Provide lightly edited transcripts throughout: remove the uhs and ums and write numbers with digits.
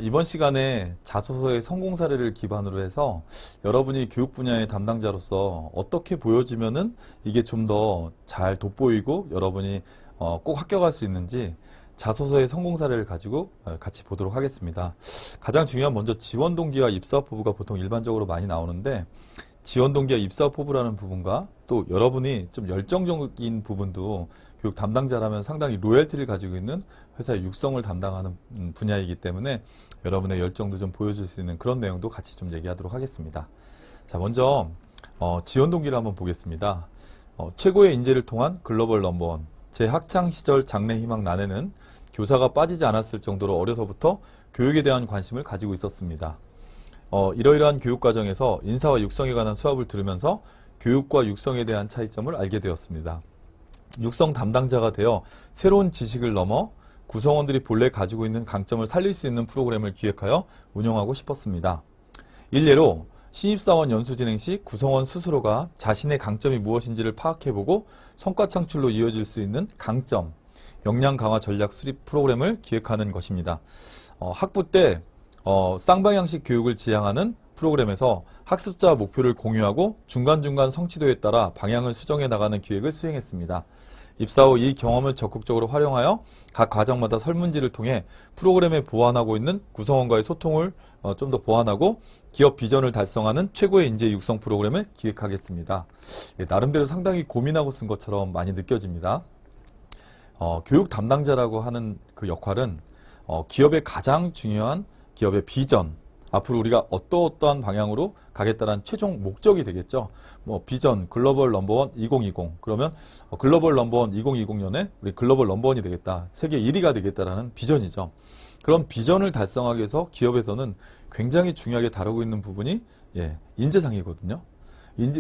이번 시간에 자소서의 성공 사례를 기반으로 해서 여러분이 교육 분야의 담당자로서 어떻게 보여지면은 이게 좀 더 잘 돋보이고 여러분이 꼭 합격할 수 있는지 자소서의 성공 사례를 가지고 같이 보도록 하겠습니다. 가장 중요한 먼저 지원 동기와 입사 포부가 보통 일반적으로 많이 나오는데 지원 동기와 입사 포부라는 부분과 또 여러분이 좀 열정적인 부분도 교육 담당자라면 상당히 로열티를 가지고 있는 회사의 육성을 담당하는 분야이기 때문에 여러분의 열정도 좀 보여줄 수 있는 그런 내용도 같이 좀 얘기하도록 하겠습니다. 자, 먼저 지원 동기를 한번 보겠습니다. 최고의 인재를 통한 글로벌 넘버원. 제 학창시절 장래 희망 난에는 교사가 빠지지 않았을 정도로 어려서부터 교육에 대한 관심을 가지고 있었습니다. 이러이러한 교육 과정에서 인사와 육성에 관한 수업을 들으면서 교육과 육성에 대한 차이점을 알게 되었습니다. 육성 담당자가 되어 새로운 지식을 넘어 구성원들이 본래 가지고 있는 강점을 살릴 수 있는 프로그램을 기획하여 운영하고 싶었습니다. 일례로 신입사원 연수 진행 시 구성원 스스로가 자신의 강점이 무엇인지를 파악해보고 성과 창출로 이어질 수 있는 강점, 역량 강화 전략 수립 프로그램을 기획하는 것입니다. 학부 때 쌍방향식 교육을 지향하는 프로그램에서 학습자 목표를 공유하고 중간중간 성취도에 따라 방향을 수정해 나가는 기획을 수행했습니다. 입사 후 이 경험을 적극적으로 활용하여 각 과정마다 설문지를 통해 프로그램에 보완하고 있는 구성원과의 소통을 좀 더 보완하고 기업 비전을 달성하는 최고의 인재 육성 프로그램을 기획하겠습니다. 나름대로 상당히 고민하고 쓴 것처럼 많이 느껴집니다. 교육 담당자라고 하는 그 역할은 기업의 가장 중요한 기업의 비전, 앞으로 우리가 어떠한 방향으로 가겠다는 최종 목적이 되겠죠. 비전, 글로벌 넘버원 2020. 그러면 글로벌 넘버원 2020년에 우리 글로벌 넘버원이 되겠다. 세계 1위가 되겠다라는 비전이죠. 그런 비전을 달성하기 위해서 기업에서는 굉장히 중요하게 다루고 있는 부분이 인재상이거든요.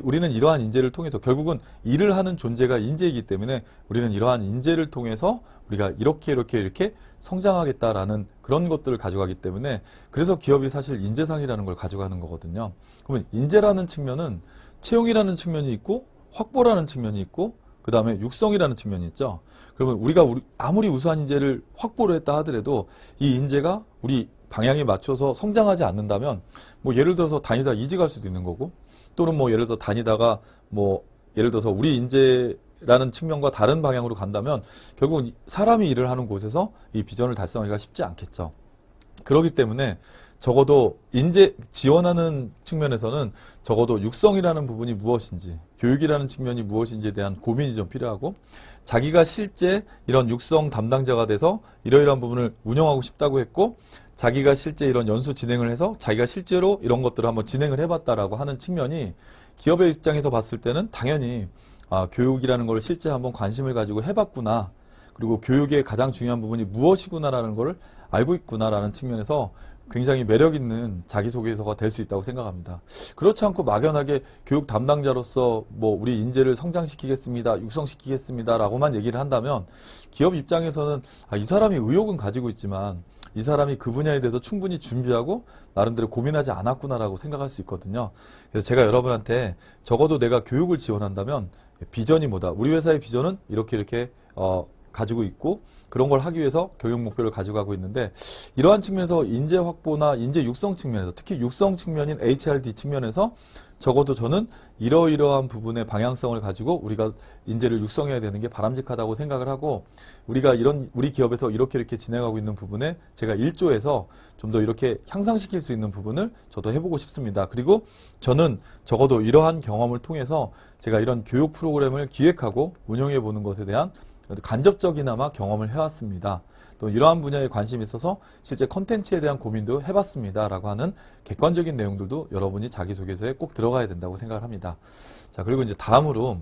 우리는 이러한 인재를 통해서 결국은 일을 하는 존재가 인재이기 때문에 우리는 이러한 인재를 통해서 우리가 이렇게 성장하겠다라는 그런 것들을 가져가기 때문에 그래서 기업이 사실 인재상이라는 걸 가져가는 거거든요. 그러면 인재라는 측면은 채용이라는 측면이 있고 확보라는 측면이 있고 그 다음에 육성이라는 측면이 있죠. 그러면 우리가 아무리 우수한 인재를 확보를 했다 하더라도 이 인재가 우리 방향에 맞춰서 성장하지 않는다면 예를 들어서 다니다 이직할 수도 있는 거고 또는 예를 들어서 다니다가 예를 들어서 우리 인재라는 측면과 다른 방향으로 간다면 결국은 사람이 일을 하는 곳에서 이 비전을 달성하기가 쉽지 않겠죠. 그렇기 때문에 적어도 인재 지원하는 측면에서는 적어도 육성이라는 부분이 무엇인지 교육이라는 측면이 무엇인지에 대한 고민이 좀 필요하고 자기가 실제 이런 육성 담당자가 돼서 이러이러한 부분을 운영하고 싶다고 했고 자기가 실제 이런 연수 진행을 해서 자기가 실제로 이런 것들을 한번 진행을 해봤다라고 하는 측면이 기업의 입장에서 봤을 때는 당연히 교육이라는 걸 실제 한번 관심을 가지고 해봤구나. 그리고 교육의 가장 중요한 부분이 무엇이구나라는 걸 알고 있구나라는 측면에서 굉장히 매력 있는 자기소개서가 될 수 있다고 생각합니다. 그렇지 않고 막연하게 교육 담당자로서 우리 인재를 성장시키겠습니다, 육성시키겠습니다 라고만 얘기를 한다면 기업 입장에서는 이 사람이 의욕은 가지고 있지만 이 사람이 그 분야에 대해서 충분히 준비하고 나름대로 고민하지 않았구나라고 생각할 수 있거든요. 그래서 제가 여러분한테 적어도 내가 교육을 지원한다면 비전이 뭐다. 우리 회사의 비전은 이렇게 가지고 있고 그런 걸 하기 위해서 교육 목표를 가져가고 있는데 이러한 측면에서 인재 확보나 인재 육성 측면에서 특히 육성 측면인 HRD 측면에서 적어도 저는 이러이러한 부분의 방향성을 가지고 우리가 인재를 육성해야 되는 게 바람직하다고 생각을 하고 우리가 우리 기업에서 이렇게 진행하고 있는 부분에 제가 일조해서 좀 더 이렇게 향상시킬 수 있는 부분을 저도 해보고 싶습니다. 그리고 저는 적어도 이러한 경험을 통해서 제가 이런 교육 프로그램을 기획하고 운영해 보는 것에 대한 간접적이나마 경험을 해왔습니다. 또 이러한 분야에 관심이 있어서 실제 컨텐츠에 대한 고민도 해봤습니다. 라고 하는 객관적인 내용들도 여러분이 자기소개서에 꼭 들어가야 된다고 생각을 합니다. 자, 그리고 이제 다음으로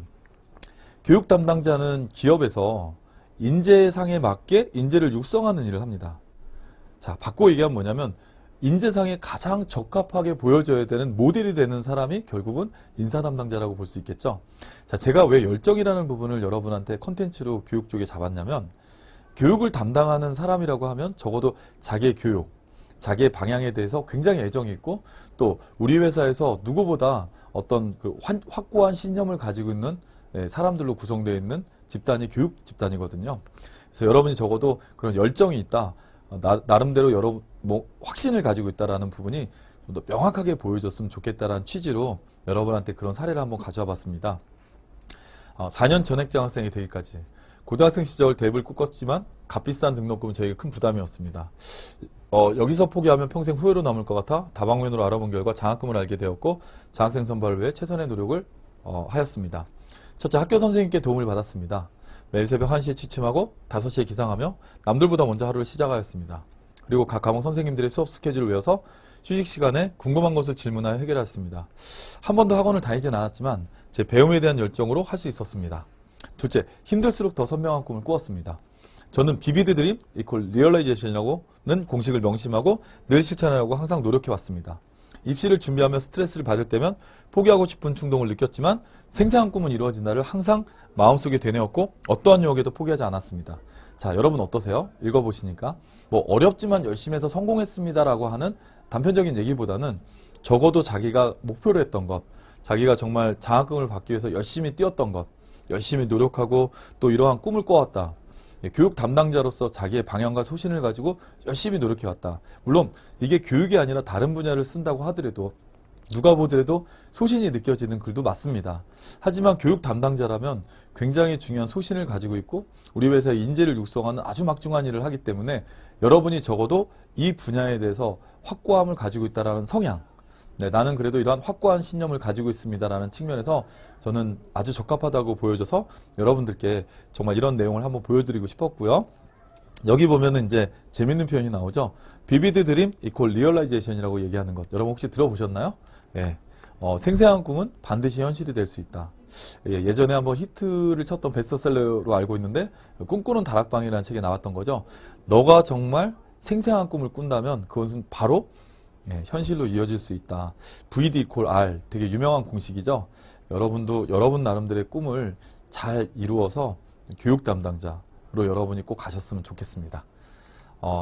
교육 담당자는 기업에서 인재상에 맞게 인재를 육성하는 일을 합니다. 자, 바꿔 얘기하면 뭐냐면 인재상에 가장 적합하게 보여져야 되는 모델이 되는 사람이 결국은 인사 담당자라고 볼 수 있겠죠. 자, 제가 왜 열정이라는 부분을 여러분한테 컨텐츠로 교육 쪽에 잡았냐면 교육을 담당하는 사람이라고 하면 적어도 자기의 교육, 자기의 방향에 대해서 굉장히 애정이 있고 또 우리 회사에서 누구보다 어떤 확고한 신념을 가지고 있는 사람들로 구성되어 있는 집단이 교육 집단이거든요. 그래서 여러분이 적어도 그런 열정이 있다. 나름대로 확신을 가지고 있다라는 부분이 좀 더 명확하게 보여줬으면 좋겠다라는 취지로 여러분한테 그런 사례를 한번 가져와 봤습니다. 4년 전액장학생이 되기까지 고등학생 시절 대입을 꿈꿨지만 값비싼 등록금은 저에게 큰 부담이었습니다. 여기서 포기하면 평생 후회로 남을 것 같아 다방면으로 알아본 결과 장학금을 알게 되었고 장학생 선발을 위해 최선의 노력을 하였습니다. 첫째, 학교 선생님께 도움을 받았습니다. 매일 새벽 1시에 취침하고 5시에 기상하며 남들보다 먼저 하루를 시작하였습니다. 그리고 각 과목 선생님들의 수업 스케줄을 외워서 휴식 시간에 궁금한 것을 질문하여 해결했습니다. 한 번도 학원을 다니진 않았지만 제 배움에 대한 열정으로 할 수 있었습니다. 둘째, 힘들수록 더 선명한 꿈을 꾸었습니다. 저는 비비드 드림 이퀄 리얼라이제이션이라고는 공식을 명심하고 늘 실천하려고 항상 노력해왔습니다. 입시를 준비하며 스트레스를 받을 때면 포기하고 싶은 충동을 느꼈지만 생생한 꿈은 이루어진다를 항상 마음속에 되뇌었고 어떠한 유혹에도 포기하지 않았습니다. 자, 여러분 어떠세요? 읽어보시니까 어렵지만 열심히 해서 성공했습니다라고 하는 단편적인 얘기보다는 적어도 자기가 목표로 했던 것, 자기가 정말 장학금을 받기 위해서 열심히 뛰었던 것, 열심히 노력하고 또 이러한 꿈을 꿔왔다. 교육 담당자로서 자기의 방향과 소신을 가지고 열심히 노력해왔다. 물론 이게 교육이 아니라 다른 분야를 쓴다고 하더라도 누가 보더라도 소신이 느껴지는 글도 맞습니다. 하지만 교육 담당자라면 굉장히 중요한 소신을 가지고 있고 우리 회사의 인재를 육성하는 아주 막중한 일을 하기 때문에 여러분이 적어도 이 분야에 대해서 확고함을 가지고 있다는 성향, 나는 그래도 이러한 확고한 신념을 가지고 있습니다라는 측면에서 저는 아주 적합하다고 보여져서 여러분들께 정말 이런 내용을 한번 보여드리고 싶었고요. 여기 보면은 이제 재밌는 표현이 나오죠. 비비드 드림 이퀄 리얼라이제이션이라고 얘기하는 것. 여러분 혹시 들어보셨나요? 예. 생생한 꿈은 반드시 현실이 될 수 있다. 예전에 한번 히트를 쳤던 베스트셀러로 알고 있는데 꿈꾸는 다락방이라는 책에 나왔던 거죠. 너가 정말 생생한 꿈을 꾼다면 그것은 바로 현실로 이어질 수 있다. VD 이퀄 R 되게 유명한 공식이죠. 여러분도 여러분 나름대로의 꿈을 잘 이루어서 교육 담당자로 여러분이 꼭 가셨으면 좋겠습니다.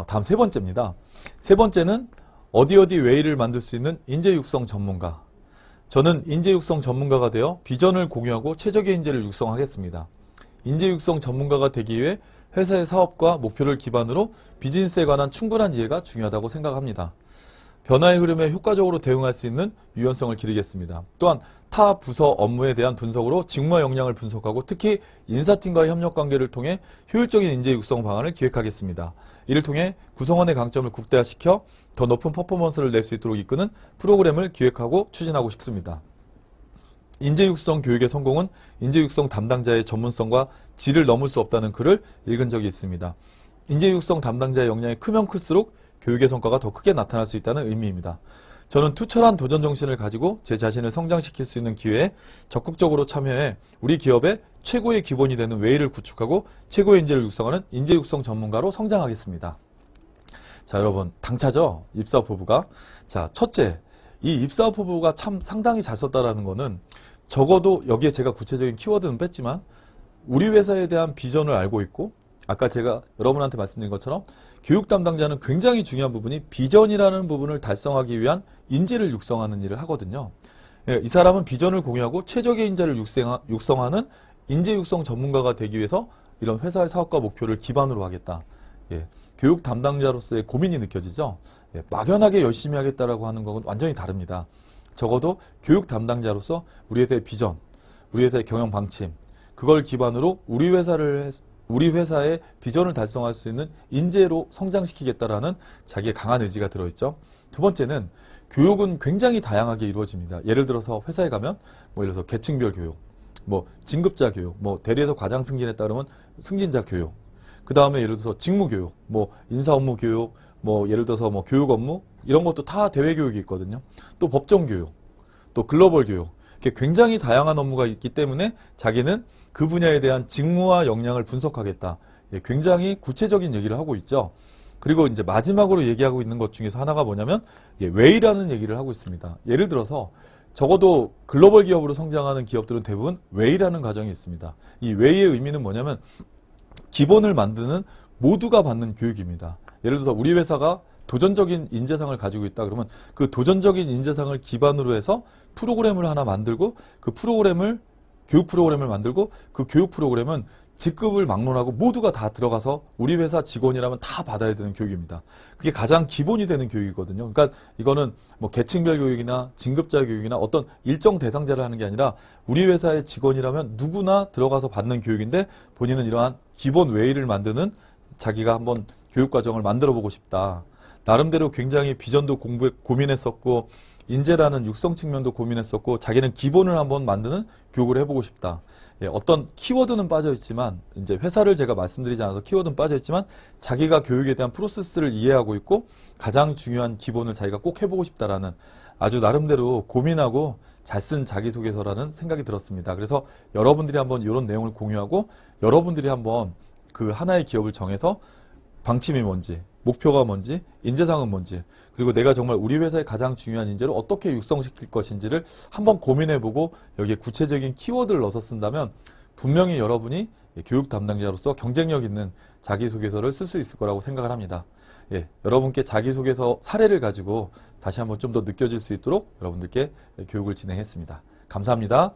다음 세 번째입니다. 세 번째는 어디 왜 일을 만들 수 있는 인재 육성 전문가. 저는 인재 육성 전문가가 되어 비전을 공유하고 최적의 인재를 육성하겠습니다. 인재 육성 전문가가 되기 위해 회사의 사업과 목표를 기반으로 비즈니스에 관한 충분한 이해가 중요하다고 생각합니다. 변화의 흐름에 효과적으로 대응할 수 있는 유연성을 기르겠습니다. 또한 타 부서 업무에 대한 분석으로 직무와 역량을 분석하고 특히 인사팀과의 협력관계를 통해 효율적인 인재 육성 방안을 기획하겠습니다. 이를 통해 구성원의 강점을 극대화시켜 더 높은 퍼포먼스를 낼 수 있도록 이끄는 프로그램을 기획하고 추진하고 싶습니다. 인재 육성 교육의 성공은 인재 육성 담당자의 전문성과 질을 넘을 수 없다는 글을 읽은 적이 있습니다. 인재 육성 담당자의 역량이 크면 클수록 교육의 성과가 더 크게 나타날 수 있다는 의미입니다. 저는 투철한 도전 정신을 가지고 제 자신을 성장시킬 수 있는 기회에 적극적으로 참여해 우리 기업의 최고의 기본이 되는 웨이를 구축하고 최고의 인재를 육성하는 인재 육성 전문가로 성장하겠습니다. 자, 여러분 당차죠? 입사호부가. 자, 첫째, 이 입사호부가 참 상당히 잘 썼다라는 거는 적어도 여기에 제가 구체적인 키워드는 뺐지만 우리 회사에 대한 비전을 알고 있고 아까 제가 여러분한테 말씀드린 것처럼 교육 담당자는 굉장히 중요한 부분이 비전이라는 부분을 달성하기 위한 인재를 육성하는 일을 하거든요. 이 사람은 비전을 공유하고 최적의 인재를 육성하는 인재 육성 전문가가 되기 위해서 이런 회사의 사업과 목표를 기반으로 하겠다. 교육 담당자로서의 고민이 느껴지죠. 막연하게 열심히 하겠다라고 하는 건 완전히 다릅니다. 적어도 교육 담당자로서 우리 회사의 비전, 우리 회사의 경영 방침, 그걸 기반으로 우리 회사의 비전을 달성할 수 있는 인재로 성장시키겠다라는 자기의 강한 의지가 들어있죠. 두 번째는 교육은 굉장히 다양하게 이루어집니다. 예를 들어서 회사에 가면 예를 들어서 계층별 교육, 진급자 교육, 대리에서 과장 승진했다 그러면 승진자 교육, 그 다음에 예를 들어서 직무 교육, 인사 업무 교육, 예를 들어서 교육 업무 이런 것도 다 대외 교육이 있거든요. 또 법정 교육, 또 글로벌 교육, 이렇게 굉장히 다양한 업무가 있기 때문에 자기는 그 분야에 대한 직무와 역량을 분석하겠다. 굉장히 구체적인 얘기를 하고 있죠. 그리고 이제 마지막으로 얘기하고 있는 것 중에서 하나가 뭐냐면 웨이라는 얘기를 하고 있습니다. 예를 들어서 적어도 글로벌 기업으로 성장하는 기업들은 대부분 웨이라는 과정이 있습니다. 이 웨이의 의미는 뭐냐면 기본을 만드는 모두가 받는 교육입니다. 예를 들어서 우리 회사가 도전적인 인재상을 가지고 있다 그러면 그 도전적인 인재상을 기반으로 해서 프로그램을 하나 만들고 그 프로그램을 교육 프로그램을 만들고 그 교육 프로그램은 직급을 막론하고 모두가 다 들어가서 우리 회사 직원이라면 다 받아야 되는 교육입니다. 그게 가장 기본이 되는 교육이거든요. 그러니까 이거는 뭐 계층별 교육이나 진급자 교육이나 어떤 일정 대상자를 하는 게 아니라 우리 회사의 직원이라면 누구나 들어가서 받는 교육인데 본인은 이러한 기본 웨이를 만드는 자기가 한번 교육과정을 만들어 보고 싶다. 나름대로 굉장히 비전도 고민했었고 인재라는 육성 측면도 고민했었고 자기는 기본을 한번 만드는 교육을 해보고 싶다. 예, 어떤 키워드는 빠져있지만 이제 회사를 제가 말씀드리지 않아서 키워드는 빠져있지만 자기가 교육에 대한 프로세스를 이해하고 있고 가장 중요한 기본을 자기가 꼭 해보고 싶다라는 아주 나름대로 고민하고 잘 쓴 자기소개서라는 생각이 들었습니다. 그래서 여러분들이 한번 이런 내용을 공유하고 여러분들이 한번 그 하나의 기업을 정해서 방침이 뭔지, 목표가 뭔지, 인재상은 뭔지, 그리고 내가 정말 우리 회사의 가장 중요한 인재를 어떻게 육성시킬 것인지를 한번 고민해보고 여기에 구체적인 키워드를 넣어서 쓴다면 분명히 여러분이 교육 담당자로서 경쟁력 있는 자기소개서를 쓸 수 있을 거라고 생각을 합니다. 예, 여러분께 자기소개서 사례를 가지고 다시 한번 좀 더 느껴질 수 있도록 여러분들께 교육을 진행했습니다. 감사합니다.